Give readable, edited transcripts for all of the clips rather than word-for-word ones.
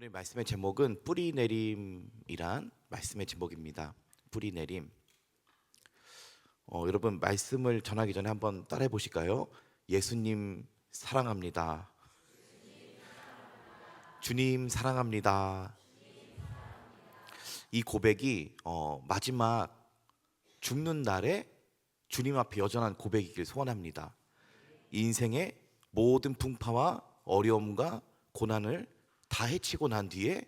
오늘 말씀의 제목은 뿌리 내림이란 말씀의 제목입니다. 뿌리 내림. 여러분 말씀을 전하기 전에 한번 따라해 보실까요? 예수님 사랑합니다. 주님 사랑합니다. 이 고백이 마지막 죽는 날에 주님 앞에 여전한 고백이길 소원합니다. 인생의 모든 풍파와 어려움과 고난을 다 해치고 난 뒤에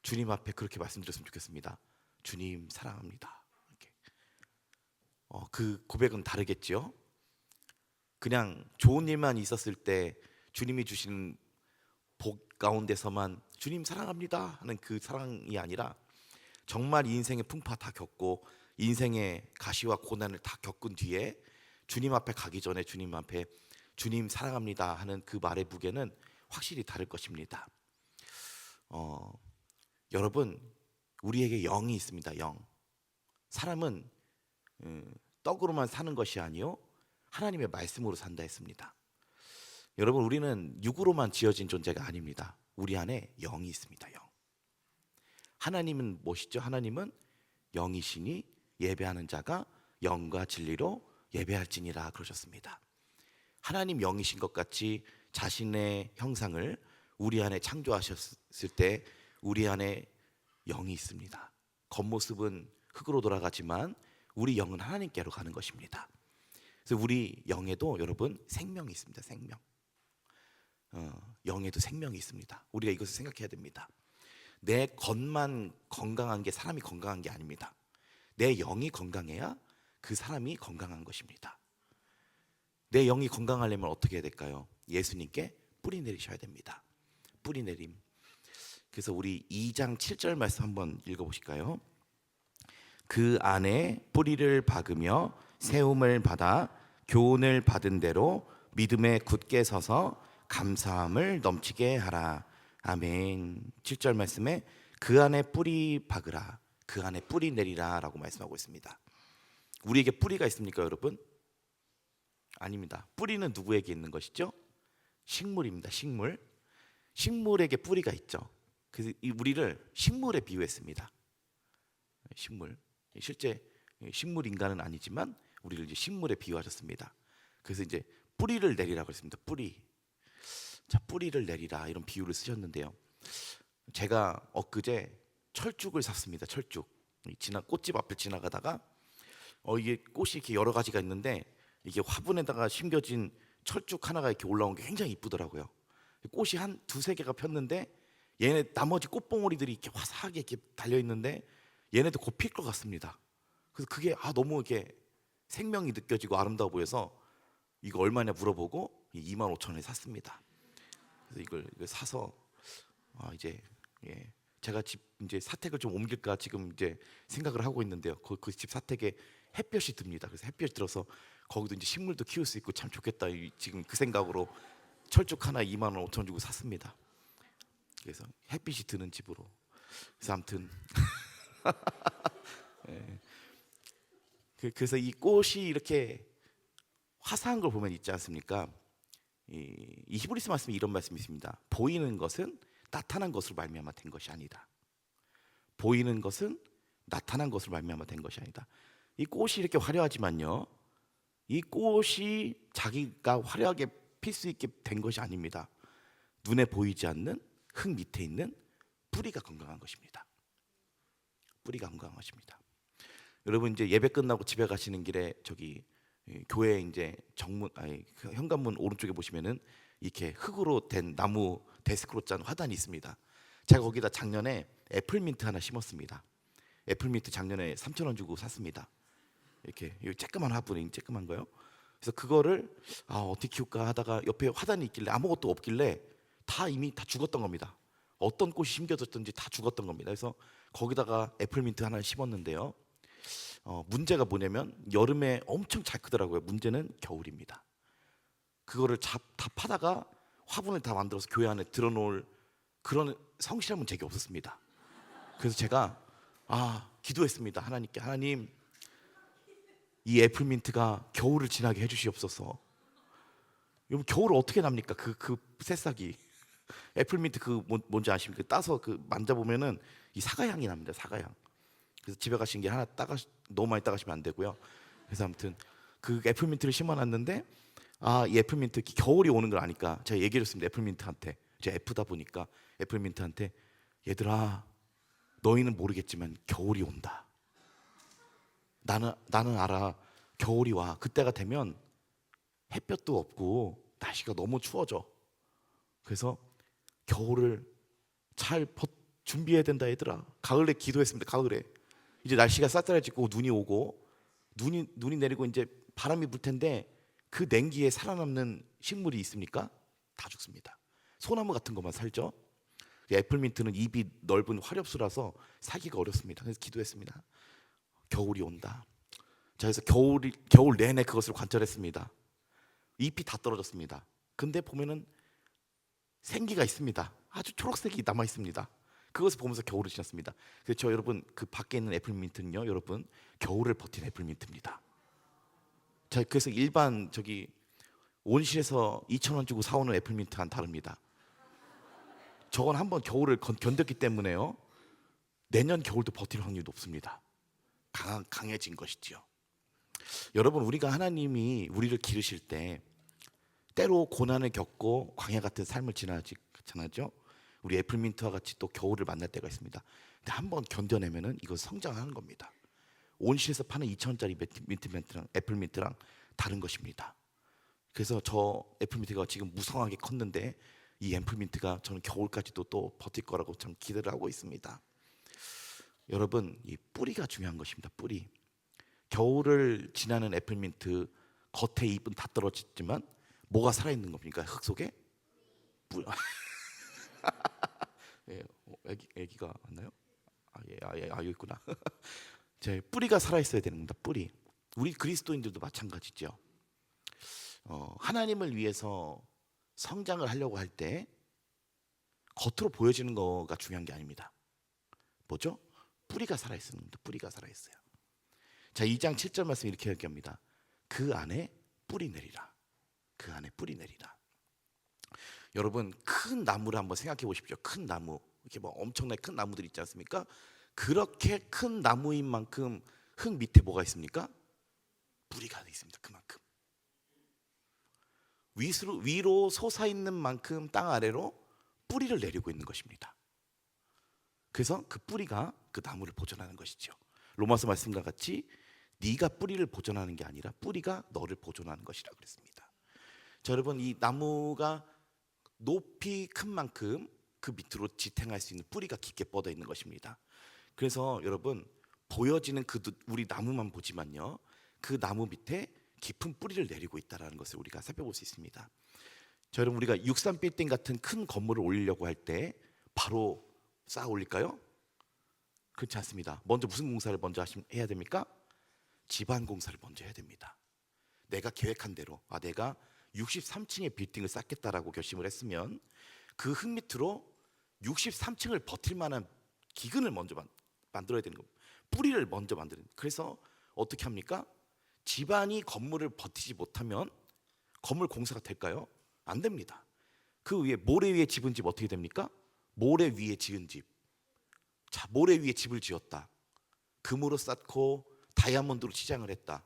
주님 앞에 그렇게 말씀드렸으면 좋겠습니다. 주님 사랑합니다. 이렇게. 그 고백은 다르겠죠. 그냥 좋은 일만 있었을 때 주님이 주시는 복 가운데서만 주님 사랑합니다 하는 그 사랑이 아니라 정말 인생의 풍파 다 겪고 인생의 가시와 고난을 다 겪은 뒤에 주님 앞에 가기 전에 주님 앞에 주님 사랑합니다 하는 그 말의 무게는 확실히 다를 것입니다. 여러분 우리에게 영이 있습니다. 영. 사람은 떡으로만 사는 것이 아니요 하나님의 말씀으로 산다 했습니다. 여러분 우리는 육으로만 지어진 존재가 아닙니다. 우리 안에 영이 있습니다. 영. 하나님은 무엇이죠? 하나님은 영이시니 예배하는 자가 영과 진리로 예배할지니라 그러셨습니다. 하나님 영이신 것 같이 자신의 형상을 우리 안에 창조하셨을 때 우리 안에 영이 있습니다. 겉모습은 흙으로 돌아가지만 우리 영은 하나님께로 가는 것입니다. 그래서 우리 영에도 여러분 생명이 있습니다. 생명. 영에도 생명이 있습니다. 우리가 이것을 생각해야 됩니다. 내 겉만 건강한 게 사람이 건강한 게 아닙니다. 내 영이 건강해야 그 사람이 건강한 것입니다. 내 영이 건강하려면 어떻게 해야 될까요? 예수님께 뿌리 내리셔야 됩니다. 뿌리 내림. 그래서 우리 2장 7절 말씀 한번 읽어보실까요? 그 안에 뿌리를 박으며 세움을 받아 교훈을 받은 대로 믿음에 굳게 서서 감사함을 넘치게 하라. 아멘. 7절 말씀에 그 안에 뿌리 박으라, 그 안에 뿌리 내리라 라고 말씀하고 있습니다. 우리에게 뿌리가 있습니까 여러분? 아닙니다. 뿌리는 누구에게 있는 것이죠? 식물입니다. 식물. 식물에게 뿌리가 있죠. 그래서 우리를 식물에 비유했습니다. 식물. 실제 식물 인간은 아니지만 우리를 이제 식물에 비유하셨습니다. 그래서 이제 뿌리를 내리라고 했습니다. 뿌리. 자, 뿌리를 내리라 이런 비유를 쓰셨는데요. 제가 엊그제 철쭉을 샀습니다. 철쭉. 꽃집 앞을 지나가다가 이게 꽃이 이렇게 여러 가지가 있는데 이게 화분에다가 심겨진 철쭉 하나가 이렇게 올라온 게 굉장히 이쁘더라고요. 꽃이 한 두세 개가 폈는데 얘네 나머지 꽃봉오리들이 이렇게 화사하게 이렇게 달려 있는데 얘네도 곧 필 것 같습니다. 그래서 그게 너무 이렇게 생명이 느껴지고 아름다워 보여서 이거 얼마냐 물어보고 25,000원에 샀습니다. 그래서 이걸 사서 이제 제가 집 이제 사택을 좀 옮길까 지금 이제 생각을 하고 있는데요. 그 집 사택에 햇볕이 듭니다. 그래서 햇볕이 들어서 거기도 이제 식물도 키울 수 있고 참 좋겠다. 지금 그 생각으로 철쭉 하나 25,000원 주고 샀습니다. 그래서 햇빛이 드는 집으로. 그래서 아무튼 그래서 이 꽃이 이렇게 화사한 걸 보면 있지 않습니까? 이 히브리서 말씀에 이런 말씀이 있습니다. 보이는 것은 나타난 것으로 말미암아 된 것이 아니다. 보이는 것은 나타난 것으로 말미암아 된 것이 아니다. 이 꽃이 이렇게 화려하지만요, 이 꽃이 자기가 화려하게 필 수 있게 된 것이 아닙니다. 눈에 보이지 않는 흙 밑에 있는 뿌리가 건강한 것입니다. 뿌리가 건강한 것입니다. 여러분 이제 예배 끝나고 집에 가시는 길에 저기 교회 이제 그 현관문 오른쪽에 보시면은 이렇게 흙으로 된 나무 데스크로 짠 화단이 있습니다. 제가 거기다 작년에 애플민트 하나 심었습니다. 애플민트 작년에 3,000원 주고 샀습니다. 이렇게 쬐끄만 화분이 쬐끄만 거요. 그래서 그거를 어떻게 키울까 하다가 옆에 화단이 있길래 아무것도 없길래 이미 다 죽었던 겁니다. 어떤 꽃이 심겨졌든지 다 죽었던 겁니다. 그래서 거기다가 애플민트 하나 심었는데요. 문제가 뭐냐면 여름에 엄청 잘 크더라고요. 문제는 겨울입니다. 그거를 다 파다가 화분을 다 만들어서 교회 안에 들어놓을 그런 성실한 문책이 없었습니다. 그래서 제가 기도했습니다. 하나님께, 하나님 이 애플민트가 겨울을 지나게 해주시옵소서. 여러분 겨울을 어떻게 납니까? 그 새싹이 애플민트 뭔지 아십니까? 따서 만져보면은 이 사과향이 납니다. 사과향. 그래서 집에 가신 게 하나 너무 많이 따가시면 안 되고요. 그래서 아무튼 그 애플민트를 심어놨는데 이 애플민트 겨울이 오는 걸 아니까 제가 얘기를 했습니다. 애플민트한테. 제가 F다 보니까 애플민트한테 얘들아 너희는 모르겠지만 겨울이 온다. 나는 알아. 겨울이 와. 그때가 되면 햇볕도 없고 날씨가 너무 추워져. 그래서 겨울을 잘 준비해야 된다 얘들아. 가을에 기도했습니다. 가을에 이제 날씨가 싸늘해지고 눈이 오고 눈이 내리고 이제 바람이 불 텐데 그 냉기에 살아남는 식물이 있습니까? 다 죽습니다. 소나무 같은 것만 살죠. 애플민트는 잎이 넓은 화렵수라서 살기가 어렵습니다. 그래서 기도했습니다. 겨울이 온다. 자, 그래서 겨울 내내 그것을 관찰했습니다. 잎이 다 떨어졌습니다. 근데 보면은 생기가 있습니다. 아주 초록색이 남아 있습니다. 그것을 보면서 겨울을 지났습니다. 그래서 여러분 그 밖에 있는 애플민트는요, 여러분 겨울을 버틴 애플민트입니다. 자, 그래서 일반 온실에서 2,000원 주고 사오는 애플민트와는 다릅니다. 저건 한번 겨울을 견뎠기 때문에요. 내년 겨울도 버틸 확률이 높습니다. 강해진 것이지요. 여러분 우리가 하나님이 우리를 기르실 때 때로 고난을 겪고 광야 같은 삶을 지나죠. 우리 애플민트와 같이 또 겨울을 만날 때가 있습니다. 근데 한번 견뎌내면은 이거 성장하는 겁니다. 온실에서 파는 2,000원짜리 애플민트랑 다른 것입니다. 그래서 저 애플민트가 지금 무성하게 컸는데 이 애플민트가 저는 겨울까지도 또 버틸 거라고 참 기대를 하고 있습니다. 여러분 이 뿌리가 중요한 것입니다. 뿌리. 겨울을 지나는 애플민트 겉에 잎은 다 떨어졌지만 뭐가 살아있는 겁니까? 흙 속에? 뿌리. 예, 애기가 왔나요? 여기 있구나. 제 뿌리가 살아있어야 되는 겁니다. 뿌리. 우리 그리스도인들도 마찬가지죠. 하나님을 위해서 성장을 하려고 할 때 겉으로 보여지는 거가 중요한 게 아닙니다. 뭐죠? 뿌리가 살아있는 겁니다. 뿌리가 살아있어요. 자, 2장 7절 말씀 이렇게 얘기합니다. 그 안에 뿌리 내리라. 그 안에 뿌리 내리라. 여러분 큰 나무를 한번 생각해 보십시오. 큰 나무, 이렇게 뭐 엄청나게 큰 나무들 있지 않습니까? 그렇게 큰 나무인 만큼 흙 밑에 뭐가 있습니까? 뿌리가 있습니다. 그만큼 위로 솟아있는 만큼 땅 아래로 뿌리를 내리고 있는 것입니다. 그래서 그 뿌리가 그 나무를 보존하는 것이죠. 로마서 말씀과 같이 네가 뿌리를 보존하는 게 아니라 뿌리가 너를 보존하는 것이라고 그랬습니다. 자, 여러분 이 나무가 높이 큰 만큼 그 밑으로 지탱할 수 있는 뿌리가 깊게 뻗어 있는 것입니다. 그래서 여러분 보여지는 우리 나무만 보지만요, 그 나무 밑에 깊은 뿌리를 내리고 있다는 것을 우리가 살펴볼 수 있습니다. 자, 여러분 우리가 63빌딩 같은 큰 건물을 올리려고 할 때 바로 쌓아 올릴까요? 그렇지 않습니다. 먼저 무슨 공사를 먼저 해야 됩니까? 지반 공사를 먼저 해야 됩니다. 내가 계획한 대로 내가 63층의 빌딩을 쌓겠다라고 결심을 했으면 그 흙 밑으로 63층을 버틸 만한 기근을 먼저 만들어야 되는 겁니다. 뿌리를 먼저 만드는. 그래서 어떻게 합니까? 집안이 건물을 버티지 못하면 건물 공사가 될까요? 안 됩니다. 그 위에 모래 위에 지은 집 어떻게 됩니까? 모래 위에 지은 집. 자, 모래 위에 집을 지었다. 금으로 쌓고 다이아몬드로 치장을 했다.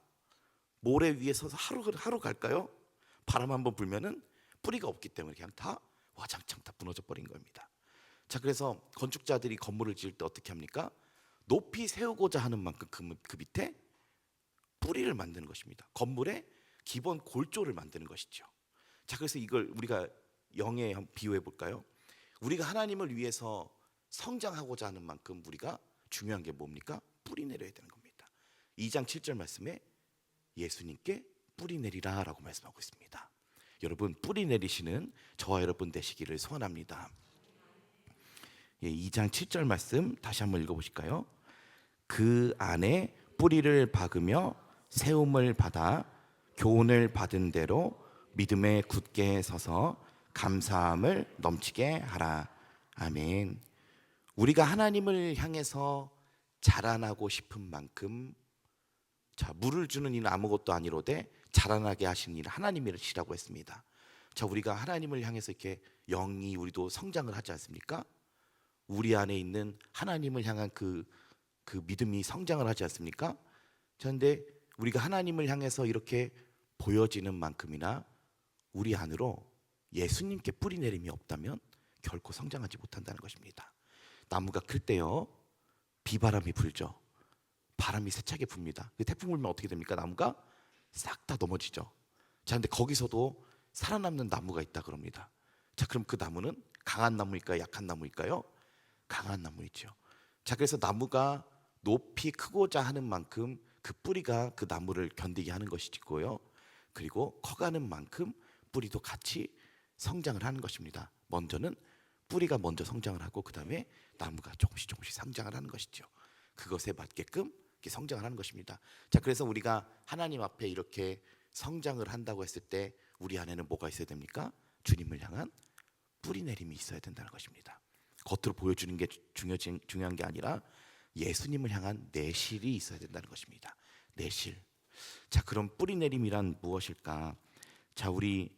모래 위에 서서 하루 갈까요? 바람 한번 불면은 뿌리가 없기 때문에 그냥 다 와장창 다 무너져 버린 겁니다. 자, 그래서 건축자들이 건물을 지을 때 어떻게 합니까? 높이 세우고자 하는 만큼 그 밑에 뿌리를 만드는 것입니다. 건물의 기본 골조를 만드는 것이죠. 자, 그래서 이걸 우리가 영에 비유해 볼까요? 우리가 하나님을 위해서 성장하고자 하는 만큼 우리가 중요한 게 뭡니까? 뿌리 내려야 되는 겁니다. 2장 7절 말씀에 예수님께 뿌리 내리라 라고 말씀하고 있습니다. 여러분 뿌리 내리시는 저와 여러분 되시기를 소원합니다. 2장 7절 말씀 다시 한번 읽어보실까요? 그 안에 뿌리를 박으며 세움을 받아 교훈을 받은 대로 믿음에 굳게 서서 감사함을 넘치게 하라. 아멘. 우리가 하나님을 향해서 자라나고 싶은 만큼, 자, 물을 주는 이는 아무것도 아니로되 자라나게 하시는 이는 하나님이시라고 했습니다. 자, 우리가 하나님을 향해서 이렇게 영이 우리도 성장을 하지 않습니까? 우리 안에 있는 하나님을 향한 그 믿음이 성장을 하지 않습니까? 그런데 우리가 하나님을 향해서 이렇게 보여지는 만큼이나 우리 안으로 예수님께 뿌리 내림이 없다면 결코 성장하지 못한다는 것입니다. 나무가 클 때요, 비바람이 불죠. 바람이 세차게 붑니다. 태풍 불면 어떻게 됩니까? 나무가 싹 다 넘어지죠. 자, 근데 거기서도 살아남는 나무가 있다 그럽니다. 자, 그럼 그 나무는 강한 나무일까요? 약한 나무일까요? 강한 나무이죠. 자, 그래서 나무가 높이 크고자 하는 만큼 그 뿌리가 그 나무를 견디게 하는 것이고요. 그리고 커가는 만큼 뿌리도 같이 성장을 하는 것입니다. 먼저는 뿌리가 먼저 성장을 하고 그 다음에 나무가 조금씩 성장을 하는 것이죠. 그것에 맞게끔 이렇게 성장을 하는 것입니다. 자, 그래서 우리가 하나님 앞에 이렇게 성장을 한다고 했을 때 우리 안에는 뭐가 있어야 됩니까? 주님을 향한 뿌리 내림이 있어야 된다는 것입니다. 겉으로 보여주는 게 중요한 게 아니라 예수님을 향한 내실이 있어야 된다는 것입니다. 내실. 자, 그럼 뿌리 내림이란 무엇일까? 자, 우리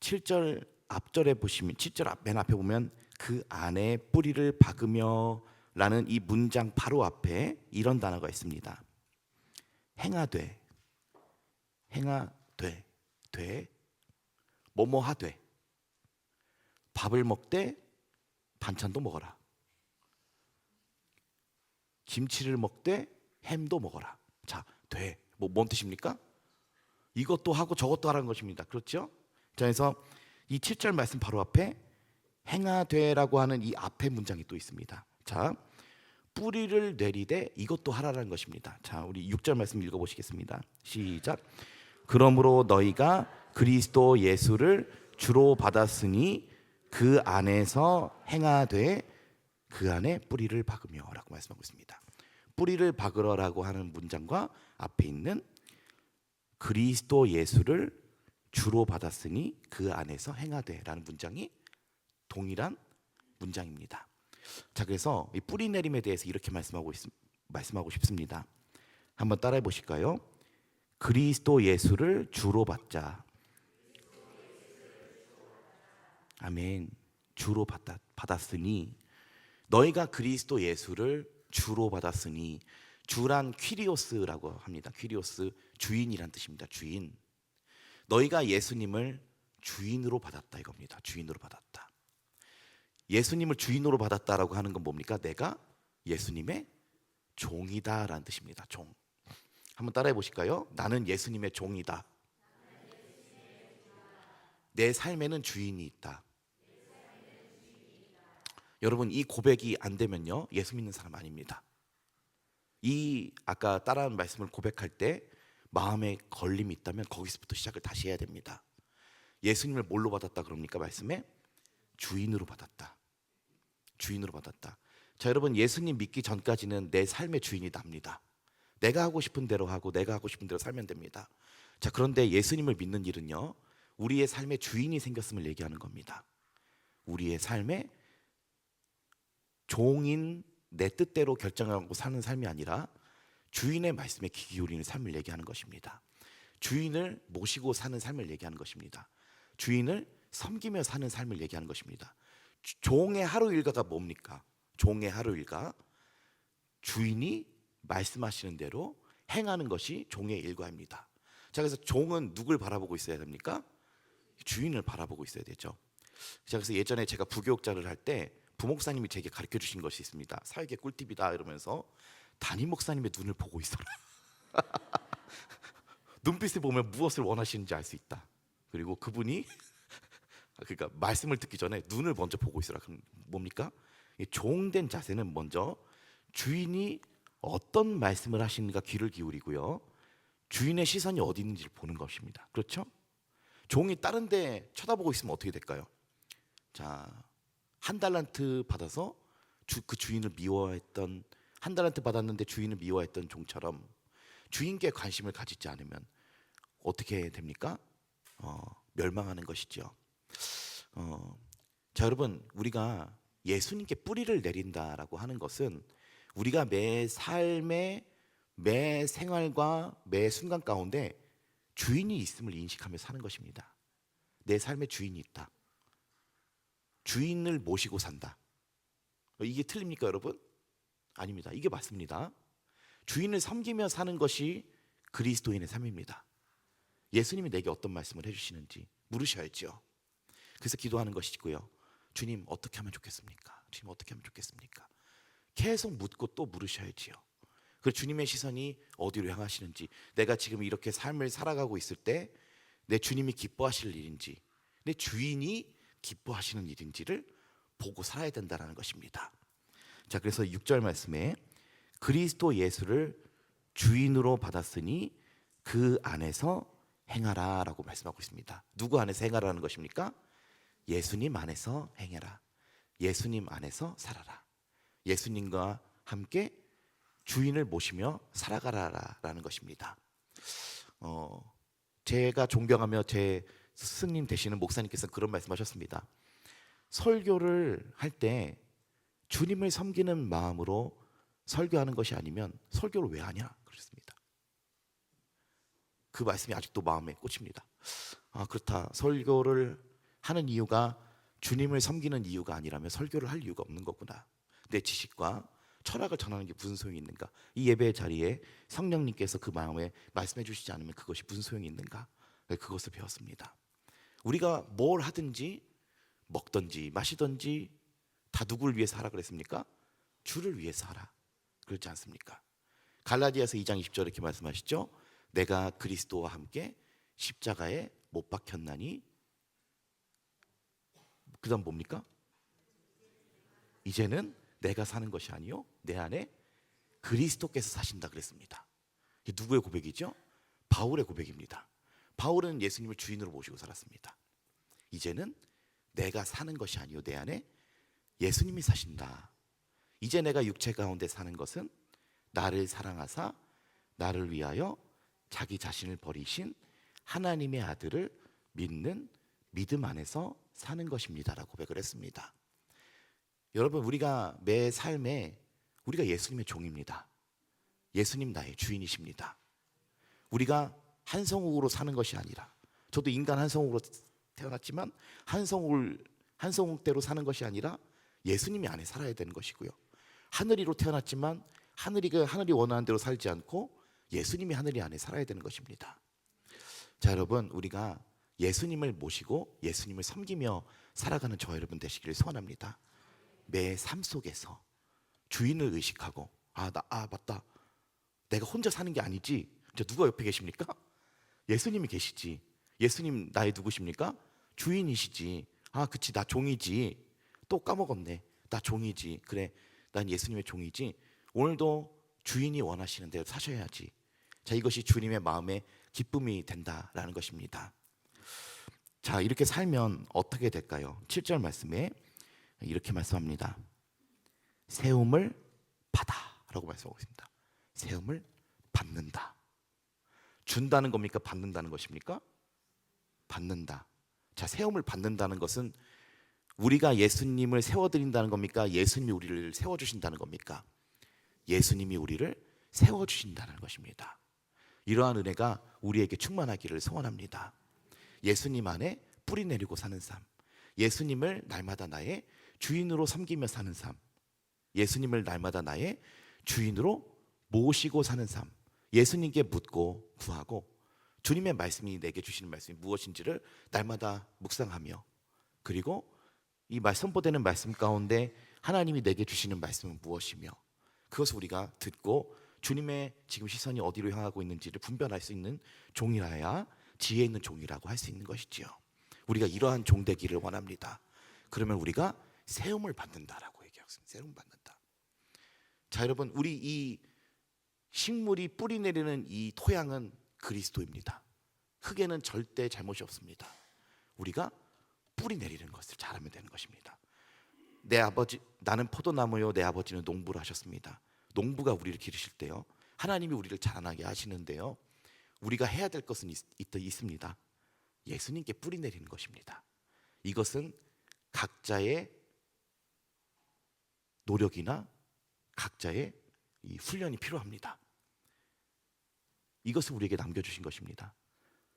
7절 앞절에 보시면 7절 맨 앞에 보면 그 안에 뿌리를 박으며 라는 이 문장 바로 앞에 이런 단어가 있습니다. 행하되, 돼, 뭐뭐 하되, 밥을 먹되 반찬도 먹어라, 김치를 먹되 햄도 먹어라. 자, 돼. 뭔 뜻입니까? 이것도 하고 저것도 하라는 것입니다. 그렇죠? 자, 그래서 이 7절 말씀 바로 앞에 행하되라고 하는 이 앞에 문장이 또 있습니다. 자, 뿌리를 내리되 이것도 하라는 것입니다. 자, 우리 6절 말씀 읽어보시겠습니다. 시작. 그러므로 너희가 그리스도 예수를 주로 받았으니 그 안에서 행하되 그 안에 뿌리를 박으며 라고 말씀하고 있습니다. 뿌리를 박으라고 하는 문장과 앞에 있는 그리스도 예수를 주로 받았으니 그 안에서 행하되 라는 문장이 동일한 문장입니다. 자, 그래서 이 뿌리 내림에 대해서 이렇게 말씀하고 싶습니다. 한번 따라해 보실까요? 그리스도 예수를 주로 받자. 아멘. 주로 받았으니, 너희가 그리스도 예수를 주로 받았으니, 주란 퀴리오스라고 합니다. 퀴리오스, 주인이란 뜻입니다. 주인. 너희가 예수님을 주인으로 받았다 이겁니다. 주인으로 받았다. 예수님을 주인으로 받았다라고 하는 건 뭡니까? 내가 예수님의 종이다라는 뜻입니다. 종. 한번 따라해 보실까요? 나는 예수님의 종이다. 내 삶에는 주인이 있다. 여러분, 이 고백이 안 되면요, 예수 믿는 사람 아닙니다. 이 아까 따라한 말씀을 고백할 때 마음에 걸림이 있다면 거기서부터 시작을 다시 해야 됩니다. 예수님을 뭘로 받았다 그럽니까? 말씀에 주인으로 받았다. 주인으로 받았다. 자, 여러분, 예수님 믿기 전까지는 내 삶의 주인이 납니다. 내가 하고 싶은 대로 하고 내가 하고 싶은 대로 살면 됩니다. 자, 그런데 예수님을 믿는 일은요, 우리의 삶의 주인이 생겼음을 얘기하는 겁니다. 우리의 삶의 종인 내 뜻대로 결정하고 사는 삶이 아니라 주인의 말씀에 귀 기울이는 삶을 얘기하는 것입니다. 주인을 모시고 사는 삶을 얘기하는 것입니다. 주인을 섬기며 사는 삶을 얘기하는 것입니다. 종의 하루 일과가 뭡니까? 종의 하루 일과, 주인이 말씀하시는 대로 행하는 것이 종의 일과입니다. 자, 그래서 종은 누굴 바라보고 있어야 됩니까? 주인을 바라보고 있어야 되죠. 자, 그래서 예전에 제가 부교육자를 할 때 부목사님이 제게 가르쳐 주신 것이 있습니다. 사역의 꿀팁이다 이러면서 담임 목사님의 눈을 보고 있어라. 눈빛을 보면 무엇을 원하시는지 알 수 있다. 그리고 그분이 그러니까 말씀을 듣기 전에 눈을 먼저 보고 있어라. 그럼 뭡니까? 종된 자세는 먼저 주인이 어떤 말씀을 하시는가 귀를 기울이고요, 주인의 시선이 어디 있는지를 보는 것입니다. 그렇죠? 종이 다른 데 쳐다보고 있으면 어떻게 될까요? 자, 한 달란트 받아서 그 주인을 미워했던, 한 달란트 받았는데 주인을 미워했던 종처럼 주인께 관심을 가지지 않으면 어떻게 됩니까? 멸망하는 것이죠. 자, 여러분, 우리가 예수님께 뿌리를 내린다라고 하는 것은 우리가 매 삶의 매 생활과 매 순간 가운데 주인이 있음을 인식하며 사는 것입니다. 내 삶의 주인이 있다. 주인을 모시고 산다. 이게 틀립니까, 여러분? 아닙니다. 이게 맞습니다. 주인을 섬기며 사는 것이 그리스도인의 삶입니다. 예수님이 내게 어떤 말씀을 해주시는지 물으셔야죠. 그래서 기도하는 것이고요. 주님 어떻게 하면 좋겠습니까? 주님 어떻게 하면 좋겠습니까? 계속 묻고 또 물으셔야지요. 그리고 주님의 시선이 어디로 향하시는지, 내가 지금 이렇게 삶을 살아가고 있을 때 내 주님이 기뻐하실 일인지, 내 주인이 기뻐하시는 일인지를 보고 살아야 된다는 것입니다. 자, 그래서 6절 말씀에 그리스도 예수를 주인으로 받았으니 그 안에서 행하라 라고 말씀하고 있습니다. 누구 안에서 행하라는 것입니까? 예수님 안에서 행해라. 예수님 안에서 살아라. 예수님과 함께 주인을 모시며 살아가라라는 것입니다. 제가 존경하며 제 스승님 되시는 목사님께서 그런 말씀하셨습니다. 설교를 할 때 주님을 섬기는 마음으로 설교하는 것이 아니면 설교를 왜 하냐 그랬습니다. 그 말씀이 아직도 마음에 꽂힙니다. 아, 그렇다. 설교를 하는 이유가 주님을 섬기는 이유가 아니라면 설교를 할 이유가 없는 거구나. 내 지식과 철학을 전하는 게 무슨 소용이 있는가? 이 예배 자리에 성령님께서 그 마음에 말씀해 주시지 않으면 그것이 무슨 소용이 있는가? 그것을 배웠습니다. 우리가 뭘 하든지 먹든지 마시든지 다 누구를 위해서 하라 그랬습니까? 주를 위해서 하라. 그렇지 않습니까? 갈라디아서 2장 20절 이렇게 말씀하시죠. 내가 그리스도와 함께 십자가에 못 박혔나니, 그 다음 뭡니까? 이제는 내가 사는 것이 아니요 내 안에 그리스도께서 사신다 그랬습니다. 이게 누구의 고백이죠? 바울의 고백입니다. 바울은 예수님을 주인으로 모시고 살았습니다. 이제는 내가 사는 것이 아니요 내 안에 예수님이 사신다. 이제 내가 육체 가운데 사는 것은 나를 사랑하사 나를 위하여 자기 자신을 버리신 하나님의 아들을 믿는 믿음 안에서 사는 것입니다 라고 고백을 했습니다. 여러분, 우리가 매 삶에 우리가 예수님의 종입니다. 예수님 나의 주인이십니다. 우리가 한성욱으로 사는 것이 아니라, 저도 인간 한성욱으로 태어났지만 한성욱대로 사는 것이 아니라 예수님이 안에 살아야 되는 것이고요. 하늘이로 태어났지만 하늘이 원하는 대로 살지 않고 예수님이 하늘이 안에 살아야 되는 것입니다. 자, 여러분, 우리가 예수님을 모시고 예수님을 섬기며 살아가는 저와 여러분 되시기를 소원합니다. 매 삶 속에서 주인을 의식하고 맞다. 내가 혼자 사는 게 아니지. 누가 옆에 계십니까? 예수님이 계시지. 예수님 나의 누구십니까? 주인이시지. 그치, 나 종이지. 또 까먹었네. 나 종이지. 그래, 난 예수님의 종이지. 오늘도 주인이 원하시는 대로 사셔야지. 자, 이것이 주님의 마음의 기쁨이 된다라는 것입니다. 자, 이렇게 살면 어떻게 될까요? 7절 말씀에 이렇게 말씀합니다. 세움을 받아 라고 말씀하고 있습니다. 세움을 받는다. 준다는 겁니까? 받는다는 것입니까? 받는다. 자, 세움을 받는다는 것은 우리가 예수님을 세워드린다는 겁니까? 예수님이 우리를 세워주신다는 겁니까? 예수님이 우리를 세워주신다는 것입니다. 이러한 은혜가 우리에게 충만하기를 소원합니다. 예수님 안에 뿌리 내리고 사는 삶, 예수님을 날마다 나의 주인으로 섬기며 사는 삶, 예수님을 날마다 나의 주인으로 모시고 사는 삶, 예수님께 묻고 구하고 주님의 말씀이 내게 주시는 말씀이 무엇인지를 날마다 묵상하며, 그리고 이 선포되는 말씀 가운데 하나님이 내게 주시는 말씀은 무엇이며 그것을 우리가 듣고 주님의 지금 시선이 어디로 향하고 있는지를 분별할 수 있는 종이라야 지혜 있는 종이라고 할 수 있는 것이지요. 우리가 이러한 종 되기를 원합니다. 그러면 우리가 세움을 받는다라고 얘기하겠습니다. 세움 받는다. 자, 여러분, 우리 이 식물이 뿌리 내리는 이 토양은 그리스도입니다. 흙에는 절대 잘못이 없습니다. 우리가 뿌리 내리는 것을 잘하면 되는 것입니다. 내 아버지, 나는 포도나무요 내 아버지는 농부를 하셨습니다. 농부가 우리를 기르실 때요, 하나님이 우리를 자라나게 하시는데요, 우리가 해야 될 것은 있습니다. 예수님께 뿌리 내리는 것입니다. 이것은 각자의 노력이나 각자의 이 훈련이 필요합니다. 이것을 우리에게 남겨주신 것입니다.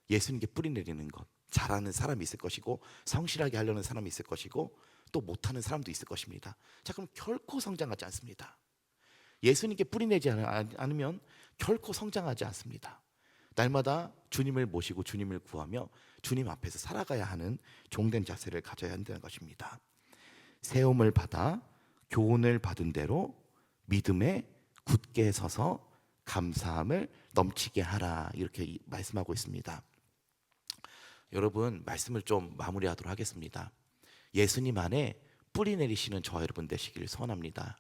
예수님께 뿌리 내리는 것. 잘하는 사람이 있을 것이고 성실하게 하려는 사람이 있을 것이고 또 못하는 사람도 있을 것입니다. 자, 그럼 결코 성장하지 않습니다. 예수님께 뿌리 내지 않으면 결코 성장하지 않습니다. 날마다 주님을 모시고 주님을 구하며 주님 앞에서 살아가야 하는 종된 자세를 가져야 한다는 것입니다. 세움을 받아 교훈을 받은 대로 믿음에 굳게 서서 감사함을 넘치게 하라, 이렇게 말씀하고 있습니다. 여러분, 말씀을 좀 마무리하도록 하겠습니다. 예수님 안에 뿌리 내리시는 저와 여러분 되시길 소원합니다.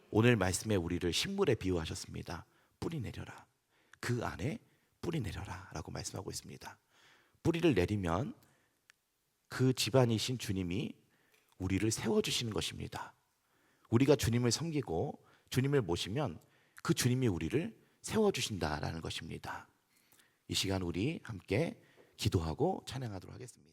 오늘 말씀에 우리를 식물에 비유하셨습니다. 뿌리 내려라. 그 안에 뿌리 내려라 라고 말씀하고 있습니다. 뿌리를 내리면 그 집안이신 주님이 우리를 세워주시는 것입니다. 우리가 주님을 섬기고 주님을 모시면 그 주님이 우리를 세워주신다라는 것입니다. 이 시간 우리 함께 기도하고 찬양하도록 하겠습니다.